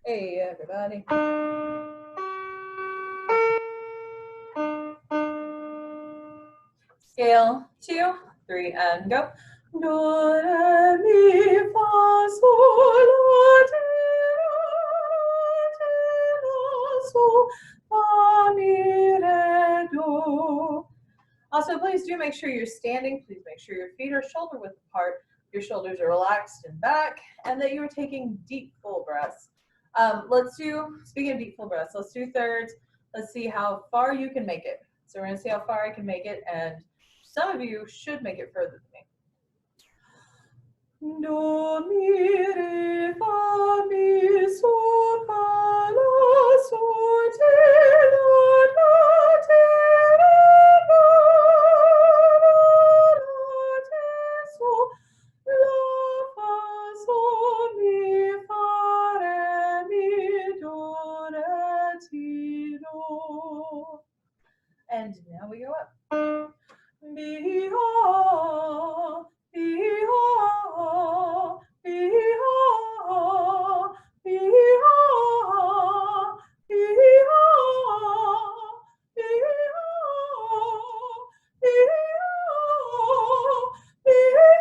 Hey, everybody. Scale 2, 3, and go. Do, re, mi, fa, sol, la, ti, la, fa, mi, re, do. Also, please do make sure you're standing. Please make sure your feet are shoulder width apart, your shoulders are relaxed and back, and that you are taking deep, full breaths. Speaking of deep, full breaths, let's do thirds. Let's see how far you can make it. So we're going to see how far I can make it, and some of you should make it further than me. Do, mi, re, fa, mi, sol, fa, la, sol, ti, la, ti, re, do, la, ti, so, la, fa, sol, mi, fa, re, mi, do, re, ti, do. And now we go up. Be ho, be ho, be ho, be ho, be ho, be ho, be ho, be ho,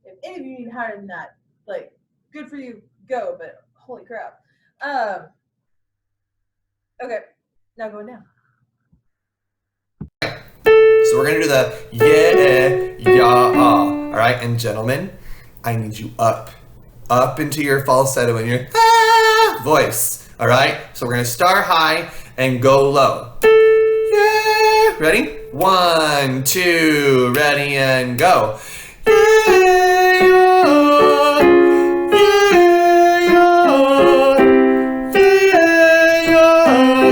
If any of you need higher than that, like, good for you, go, but holy crap. Okay, now going down. So we're gonna do the yeah, ya, all right? And gentlemen, I need you up into your falsetto and your voice, all right? So we're gonna start high and go low. Yeah, ready? 1, 2, ready and go.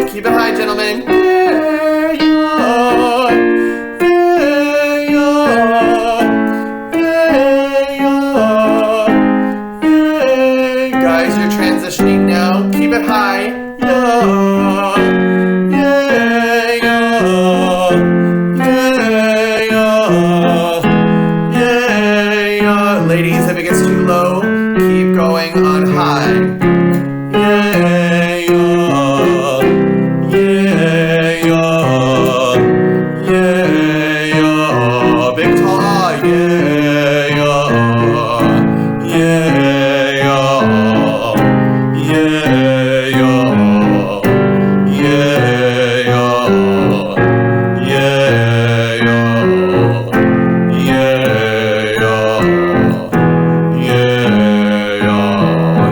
Keep it high, gentlemen. Guys, you're transitioning now. Keep it high. Ladies, if it gets too low, keep going on high. Big tall ah,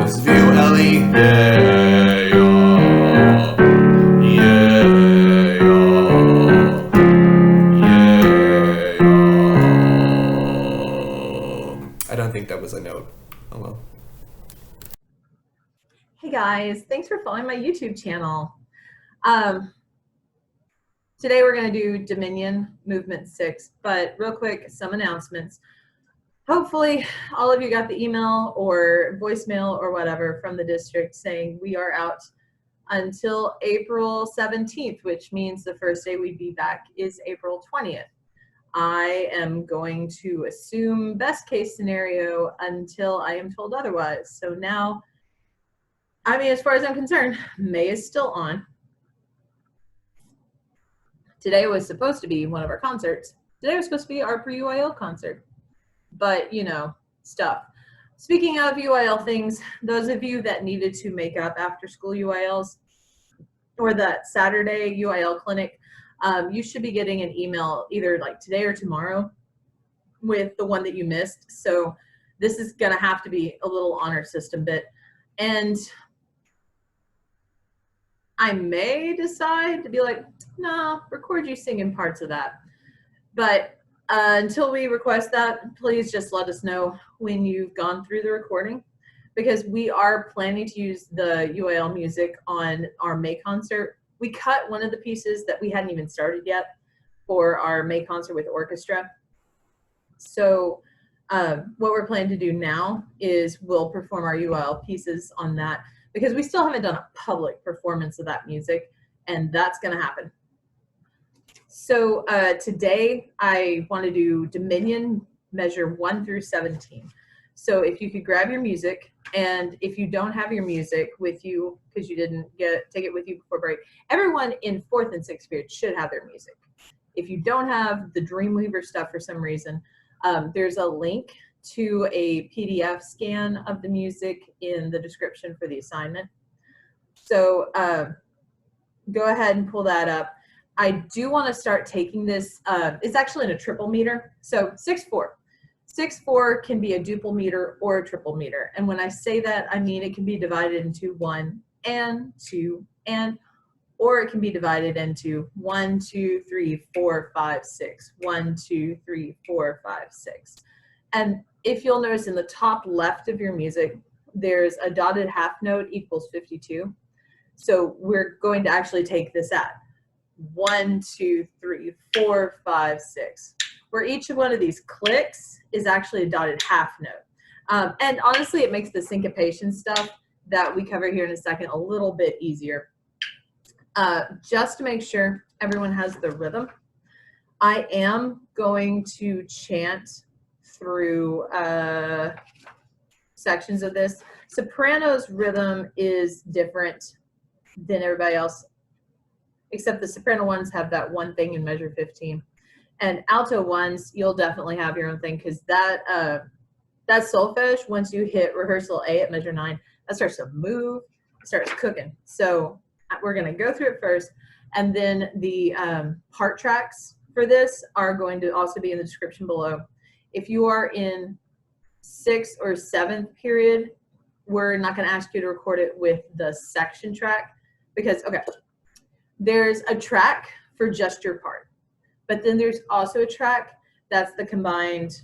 This is view, Ellie. I don't think that was a note. Oh well. Hey guys, thanks for following my YouTube channel. Today we're going to do Dominion Movement 6, but real quick, some announcements. Hopefully all of you got the email or voicemail or whatever from the district saying we are out until April 17th, which means the first day we'd be back is April 20th. I am going to assume best case scenario until I am told otherwise. So now, I mean, as far as I'm concerned, May is still on. Today was supposed to be one of our concerts. Today was supposed to be our pre-UIL concert, but you know, stuff. Speaking of UIL things, those of you that needed to make up after school UILs or that Saturday UIL clinic, you should be getting an email either like today or tomorrow with the one that you missed. So this is gonna have to be a little honor system bit. And I may decide to be like, no, record you singing parts of that. But until we request that, please just let us know when you've gone through the recording, because we are planning to use the UIL music on our May concert. We cut one of the pieces that we hadn't even started yet, for our May concert with orchestra. So what we're planning to do now is we'll perform our UL pieces on that, because we still haven't done a public performance of that music, and that's going to happen. So today I want to do Dominion measure 1 through 17. So if you could grab your music, and if you don't have your music with you because you didn't take it with you before break, everyone in 4th and 6th period should have their music. If you don't have the Dreamweaver stuff for some reason, there's a link to a PDF scan of the music in the description for the assignment. So go ahead and pull that up. I do want to start taking this. It's actually in a triple meter. So 6/4. 6/4 can be a duple meter or a triple meter. And when I say that, I mean it can be divided into 1 and 2 and, or it can be divided into 1, 2, 3, 4, 5, 6. 1, 2, 3, 4, 5, 6. And if you'll notice in the top left of your music, there's a dotted half note equals 52. So we're going to actually take this at 1, 2, 3, 4, 5, 6. Where each one of these clicks is actually a dotted half note. And honestly, it makes the syncopation stuff that we cover here in a second a little bit easier. Just to make sure everyone has the rhythm, I am going to chant through sections of this. Soprano's rhythm is different than everybody else, except the soprano ones have that one thing in measure 15. And alto ones, you'll definitely have your own thing, because that solfege, once you hit rehearsal A at measure 9, that starts to move, starts cooking. So we're going to go through it first, and then the part tracks for this are going to also be in the description below. If you are in 6th or 7th period, we're not going to ask you to record it with the section track, because, okay, there's a track for just your part. But then there's also a track that's the combined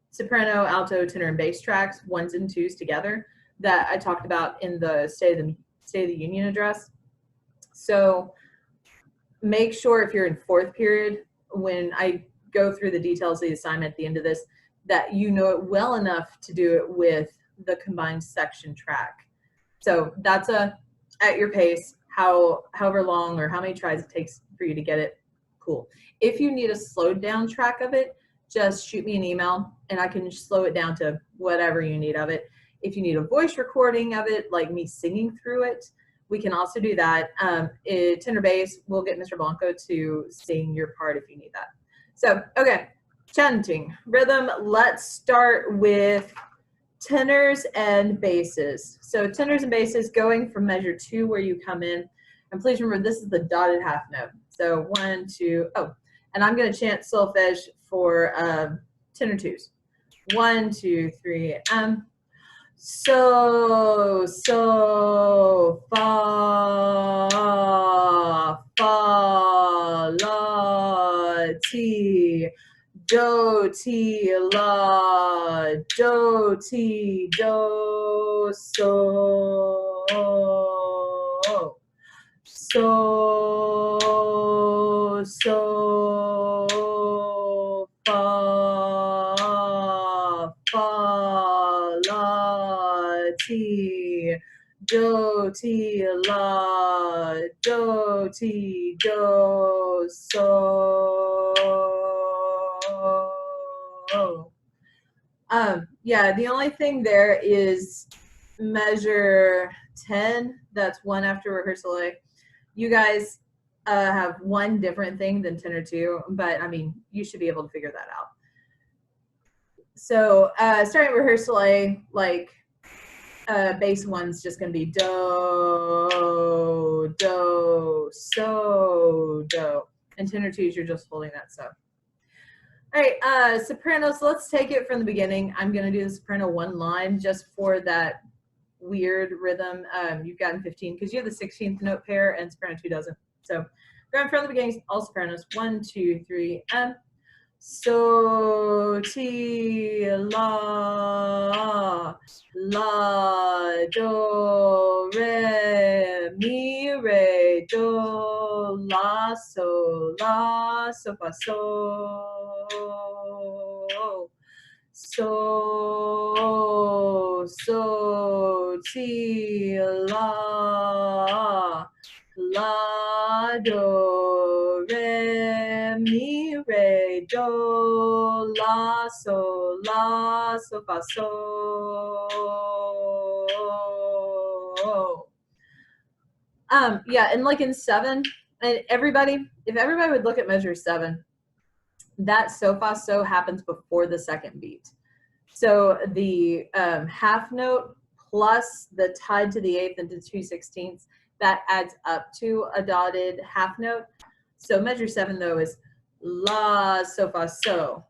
soprano, alto, tenor, and bass tracks, 1s and 2s together, that I talked about in the State of the Union address. So make sure if you're in 4th period, when I go through the details of the assignment at the end of this, that you know it well enough to do it with the combined section track. So that's at your pace, however long or how many tries it takes for you to get it. Cool. If you need a slowed down track of it, just shoot me an email and I can slow it down to whatever you need of it. If you need a voice recording of it, like me singing through it, we can also do that. Tenor bass, we'll get Mr. Blanco to sing your part if you need that. So, okay, chanting, rhythm, let's start with tenors and basses. So tenors and basses going from measure 2 where you come in. And please remember, this is the dotted half note. So 1, 2, oh, and I'm going to chant solfege for tenor 2s. 1, 2, 3, so, fa, la, ti, do, ti, la, do, ti, do, so, fa, la, ti, do, ti, la, do, ti, do, so. Yeah, the only thing there is measure 10, that's 1 after rehearsal A. You guys have one different thing than tenor 2, but I mean, you should be able to figure that out. So starting rehearsal A, like bass 1's just going to be do, do, so, do. And tenor 2's, you're just holding that so. All right, soprano, so let's take it from the beginning. I'm going to do the soprano 1 line just for that weird rhythm you've got in 15, because you have the 16th note pair and soprano 2 doesn't. So going from the beginning, all sopranos, 1, 2, 3, so, ti, la, do, re, mi, re, do, la, so, fa, so, ti, la, do, re, mi, re, do, la, so, fa, yeah, and like in 7, and if everybody would look at measure 7, that so, fa, so happens before the second beat. So the half note plus the tied to the 8th into 2/16, that adds up to a dotted half note. So measure 7 though is la, so, fa, so.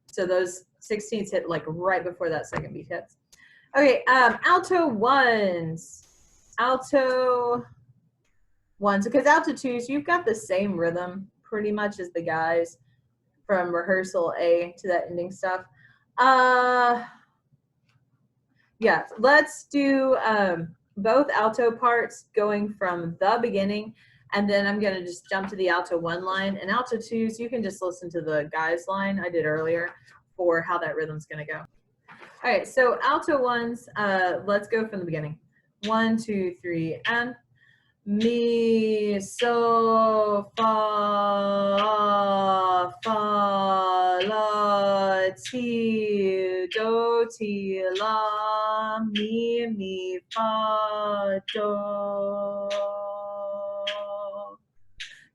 So those 16ths hit like right before that second beat hits. Okay, alto 1s. Alto 1s, because alto 2s, you've got the same rhythm pretty much as the guys from rehearsal A to that ending stuff. Yeah, let's do both alto parts going from the beginning, and then I'm going to just jump to the alto 1 line. And alto 2s, you can just listen to the guys line I did earlier for how that rhythm's going to go. All right, so alto 1s, let's go from the beginning. 1, 2, 3, and mi, so, fa, la, ti, do, ti, la, mi, fa, do.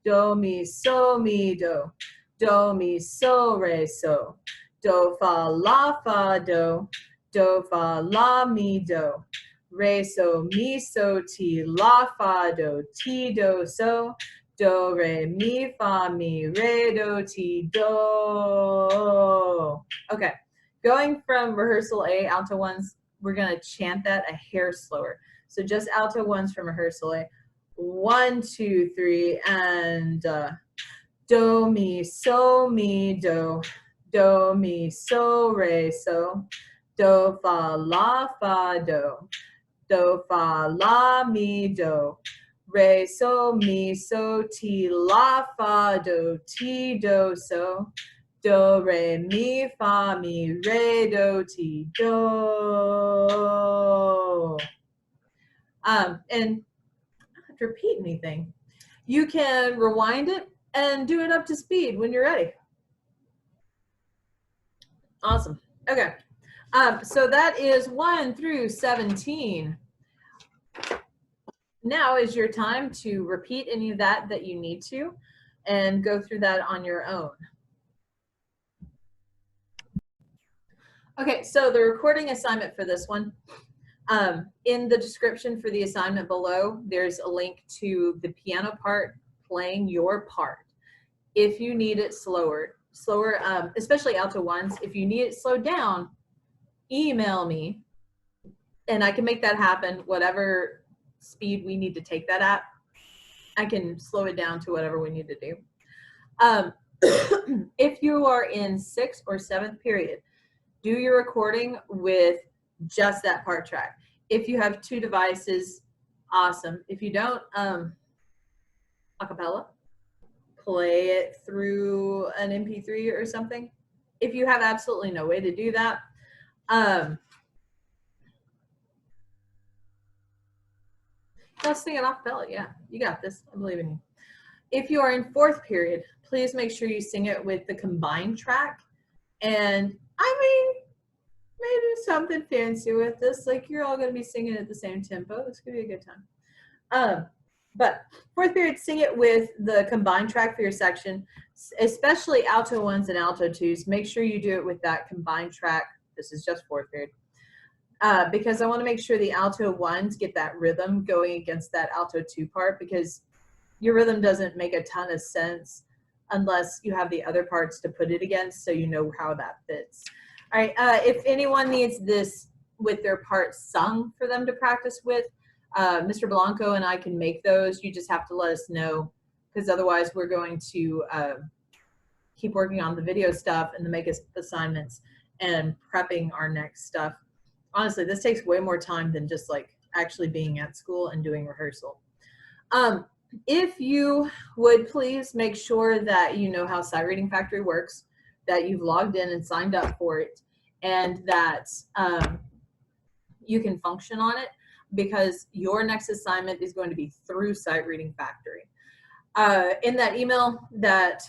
Do, mi, so, mi, do. Do, mi, so, re, so. Do, fa, do. Do, fa, la, mi, do. Re, so, mi, so, ti, la, fa, do, ti, do, so. Do, re, mi, fa, mi, re, do, ti, do. Okay, going from rehearsal A, alto 1s, we're going to chant that a hair slower. So just alto 1s from rehearsal A. 1, 2, 3, and do, mi, so, mi, do. Do, mi, so, re, so. Do, fa, do. Do, fa, la, mi, do. Re, so, mi, so, ti, la, fa, do, ti, do, so. Do, re, mi, fa, mi, re, do, ti, do. And I don't have to repeat anything. You can rewind it and do it up to speed when you're ready. Awesome. Okay. So that is 1 through 17. Now is your time to repeat any of that you need to and go through that on your own. Okay, so the recording assignment for this one, in the description for the assignment below, there's a link to the piano part playing your part. If you need it slower, especially alto 1s, if you need it slowed down, email me and I can make that happen, whatever speed we need to take that at. I can slow it down to whatever we need to do. If you are in 6th or 7th period, do your recording with just that part track. If you have 2 devices, awesome. If you don't, acapella, play it through an MP3 or something. If you have absolutely no way to do that, just sing it acapella. Yeah, you got this. I believe in you. If you are in 4th period, please make sure you sing it with the combined track. And I mean, maybe something fancy with this. Like you're all going to be singing at the same tempo. This could be a good time. But 4th period, sing it with the combined track for your section, especially alto 1s and alto 2s. Make sure you do it with that combined track. This is just 4th period. Because I want to make sure the alto 1s get that rhythm going against that alto 2 part, because your rhythm doesn't make a ton of sense unless you have the other parts to put it against, so you know how that fits. All right, if anyone needs this with their part sung for them to practice with, Mr. Blanco and I can make those. You just have to let us know, because otherwise we're going to keep working on the video stuff and the make assignments and prepping our next stuff. Honestly, this takes way more time than just like actually being at school and doing rehearsal. If you would please make sure that you know how Sight Reading Factory works, that you've logged in and signed up for it, and that you can function on it, because your next assignment is going to be through Sight Reading Factory. In that email that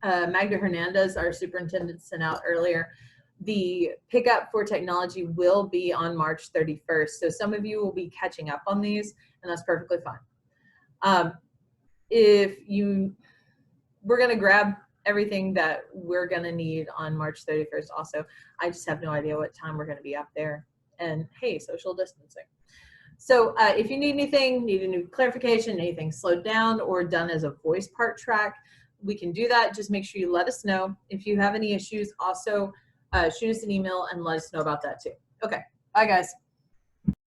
Magda Hernandez, our superintendent, sent out earlier, the pickup for technology will be on March 31st. So some of you will be catching up on these, and that's perfectly fine. We're going to grab everything that we're going to need on March 31st also. I just have no idea what time we're going to be up there. And hey, social distancing. So if you need anything, need a new clarification, anything slowed down or done as a voice part track, we can do that. Just make sure you let us know. If you have any issues, also shoot us an email and let us know about that too. Okay, bye guys.